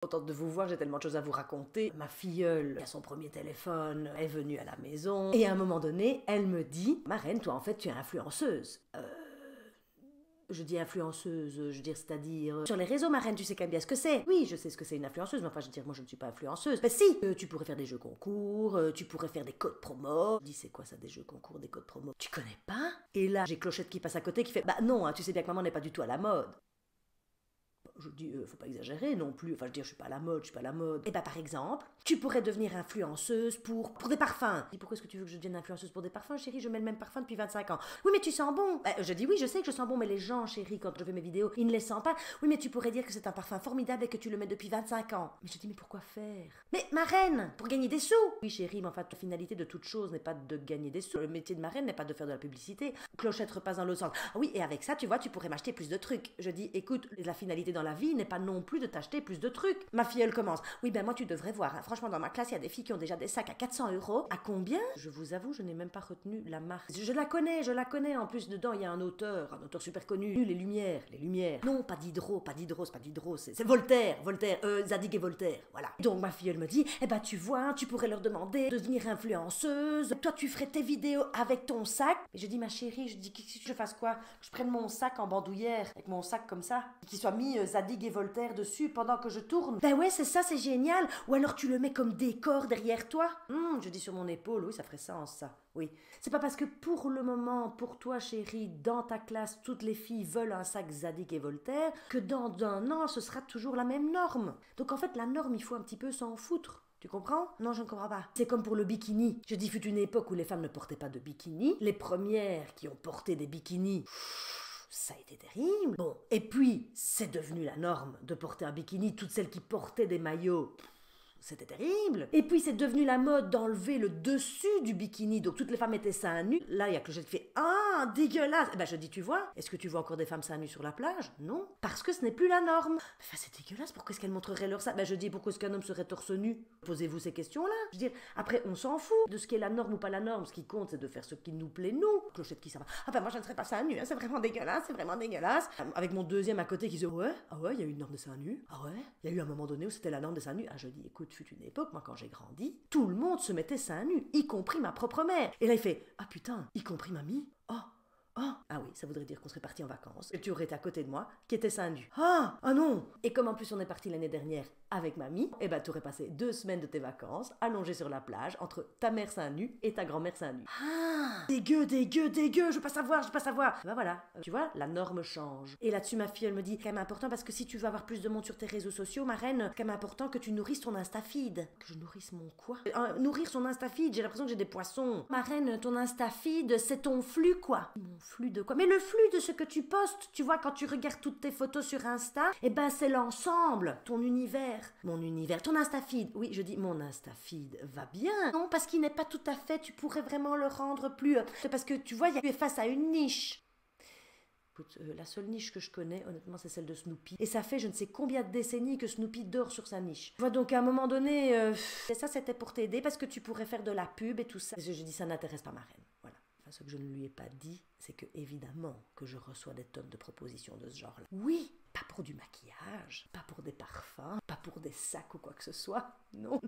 Contente de vous voir, j'ai tellement de choses à vous raconter. Ma filleule, qui a son premier téléphone, est venue à la maison. Et à un moment donné, elle me dit « Marraine, toi en fait tu es influenceuse. » Je dis influenceuse, je veux dire, c'est-à-dire... Sur les réseaux, Marraine, tu sais quand même bien ce que c'est. Oui, je sais ce que c'est une influenceuse, mais enfin, je veux dire, moi, je ne suis pas influenceuse. Ben si, tu pourrais faire des jeux concours, tu pourrais faire des codes promo. Je dis, c'est quoi ça, des jeux concours, des codes promo? Tu connais pas? Et là, j'ai Clochette qui passe à côté qui fait, bah non, hein, tu sais bien que maman n'est pas du tout à la mode. Je dis, faut pas exagérer non plus. Enfin, je veux dire, je suis pas à la mode, je suis pas à la mode. Et bah, par exemple, tu pourrais devenir influenceuse pour des parfums. Je dis, pourquoi est-ce que tu veux que je devienne influenceuse pour des parfums, chérie? Je mets le même parfum depuis 25 ans. Oui, mais tu sens bon. Je dis, oui, je sais que je sens bon, mais les gens, chérie, quand je fais mes vidéos, ils ne les sentent pas. Oui, mais tu pourrais dire que c'est un parfum formidable et que tu le mets depuis 25 ans. Mais je dis, mais pourquoi faire? Mais marraine, pour gagner des sous. Oui, chérie, mais en fait, la finalité de toute chose n'est pas de gagner des sous. Le métier de marraine n'est pas de faire de la publicité. Clochette repasse dans l'autre sens. Ah oui, et avec ça, tu vois, tu pourrais m'acheter plus de trucs. Je dis, écoute, la finalité dans la vie n'est pas non plus de t'acheter plus de trucs. Ma fille, elle commence. Oui, ben moi, tu devrais voir. Hein. Franchement, dans ma classe, il y a des filles qui ont déjà des sacs à 400 €. À combien? Je vous avoue, je n'ai même pas retenu la marque. Je la connais. En plus, dedans, il y a un auteur super connu. Les Lumières. Non, pas Diderot, c'est pas Diderot, c'est Voltaire. Zadig et Voltaire, voilà. Donc, ma fille, elle me dit, eh ben, tu vois, tu pourrais leur demander de devenir influenceuse. Toi, tu ferais tes vidéos avec ton sac. Et je dis, ma chérie, je dis, que je fasse quoi? Que je prenne mon sac en bandoulière, avec mon sac comme ça, qu'il soit mis Zadig et Voltaire dessus pendant que je tourne. Ben ouais, c'est ça, c'est génial. Ou alors tu le mets comme décor derrière toi. Je dis sur mon épaule, oui, ça ferait sens, ça. Oui. C'est pas parce que pour le moment, pour toi, chérie, dans ta classe, toutes les filles veulent un sac Zadig et Voltaire, que dans un an, ce sera toujours la même norme. Donc en fait, la norme, il faut un petit peu s'en foutre. Tu comprends? Non, je ne comprends pas. C'est comme pour le bikini. Je dis, fut une époque où les femmes ne portaient pas de bikini. Les premières qui ont porté des bikinis... Ça a été terrible. Bon, et puis, c'est devenu la norme de porter un bikini. Toutes celles qui portaient des maillots, c'était terrible. Et puis, c'est devenu la mode d'enlever le dessus du bikini. Donc, toutes les femmes étaient seins nus. Là, il y a Clochette qui fait « Ah, dégueulasse !» Eh ben, je dis, tu vois, est-ce que tu vois encore des femmes seins nus sur la plage? Non. Parce que ce n'est plus la norme. Enfin, c'est dégueulasse. Pourquoi est-ce qu'elles montreraient leur sein? Ben, je dis, pourquoi est-ce qu'un homme serait torse nu? Posez-vous ces questions-là. Je veux dire, après, on s'en fout de ce qui est la norme ou pas la norme. Ce qui compte, c'est de faire ce qui nous plaît, nous. Clochette qui ça va. Ah ben, moi, je ne serais pas seins nus. Hein. C'est vraiment dégueulasse. Avec mon deuxième à côté qui dit « Ouais, ah ouais, il y a eu une norme de seins nus. Ah ouais, il y a eu un moment donné où c'était la norme des seins nus. » Ah, je dis, écoute, fut une époque, moi, quand j'ai grandi, tout le monde se mettait seins nus, y compris ma propre mère. Et là, il fait « Ah putain, y compris mamie? Oh, oh. » Ah oui, ça voudrait dire qu'on serait parti en vacances. Et tu aurais été à côté de moi, qui était seins nus. Ah, ah non. Et comme en plus on est parti l'année dernière avec mamie, eh ben tu aurais passé 2 semaines de tes vacances allongée sur la plage entre ta mère seins nus et ta grand-mère seins nus. Ah, dégueu, je veux pas savoir. Ben voilà, tu vois, la norme change. Et là-dessus, ma fille, elle me dit, quand même important, parce que si tu veux avoir plus de monde sur tes réseaux sociaux, ma reine, quand même important que tu nourrisses ton Instafeed. Que je nourrisse mon quoi? Nourrir son Instafeed, j'ai l'impression que j'ai des poissons. Ma reine, ton Instafeed, c'est ton flux, quoi. Mon flux de quoi? Mais le flux de ce que tu postes, tu vois, quand tu regardes toutes tes photos sur Insta, eh ben c'est l'ensemble, ton univers. Mon univers, ton Instafeed. Oui, je dis, mon Instafeed va bien. Non, parce qu'il n'est pas tout à fait, tu pourrais vraiment le rendre plus... parce que, tu vois, tu es face à une niche. Écoute, la seule niche que je connais, honnêtement, c'est celle de Snoopy. Et ça fait je ne sais combien de décennies que Snoopy dort sur sa niche. Tu vois, donc à un moment donné, et ça c'était pour t'aider, parce que tu pourrais faire de la pub et tout ça. Je dis, ça n'intéresse pas ma reine, voilà. Enfin, ce que je ne lui ai pas dit, c'est que évidemment que je reçois des tonnes de propositions de ce genre-là. Oui, pas pour du maquillage, pas pour des parfums, pas pour des sacs ou quoi que ce soit, non.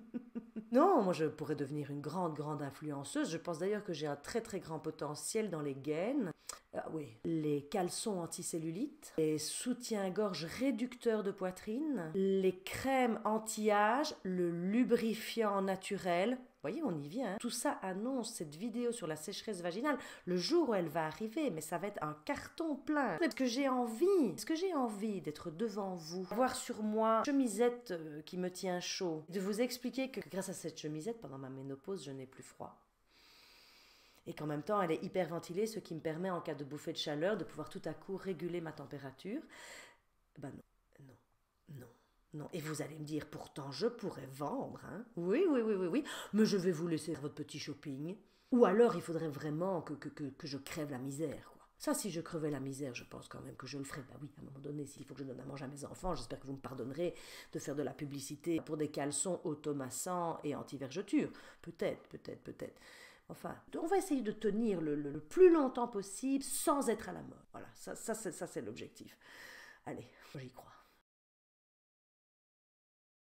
Non, moi je pourrais devenir une grande influenceuse. Je pense d'ailleurs que j'ai un très grand potentiel dans les gaines. Ah oui, les caleçons anticellulite, les soutiens-gorge réducteurs de poitrine, les crèmes anti-âge, le lubrifiant naturel. Vous voyez, on y vient. Hein. Tout ça annonce cette vidéo sur la sécheresse vaginale le jour où elle va arriver, mais ça va être un carton plein. Est-ce que j'ai envie d'être devant vous, voir sur moi une chemisette qui me tient chaud, de vous expliquer que grâce à cette chemisette, pendant ma ménopause, je n'ai plus froid. Et qu'en même temps, elle est hyper ventilée, ce qui me permet, en cas de bouffée de chaleur, de pouvoir tout à coup réguler ma température. Ben non. Et vous allez me dire, pourtant, je pourrais vendre, hein. Oui, mais je vais vous laisser votre petit shopping. Ou alors, il faudrait vraiment que je crève la misère, quoi. Ça, si je crevais la misère, je pense quand même que je le ferais. Bah oui, à un moment donné, s'il faut que je donne à manger à mes enfants, j'espère que vous me pardonnerez de faire de la publicité pour des caleçons automassants et anti-vergeture. Peut-être. Enfin, on va essayer de tenir le plus longtemps possible sans être à la mode. Voilà, ça c'est l'objectif. Allez, j'y crois.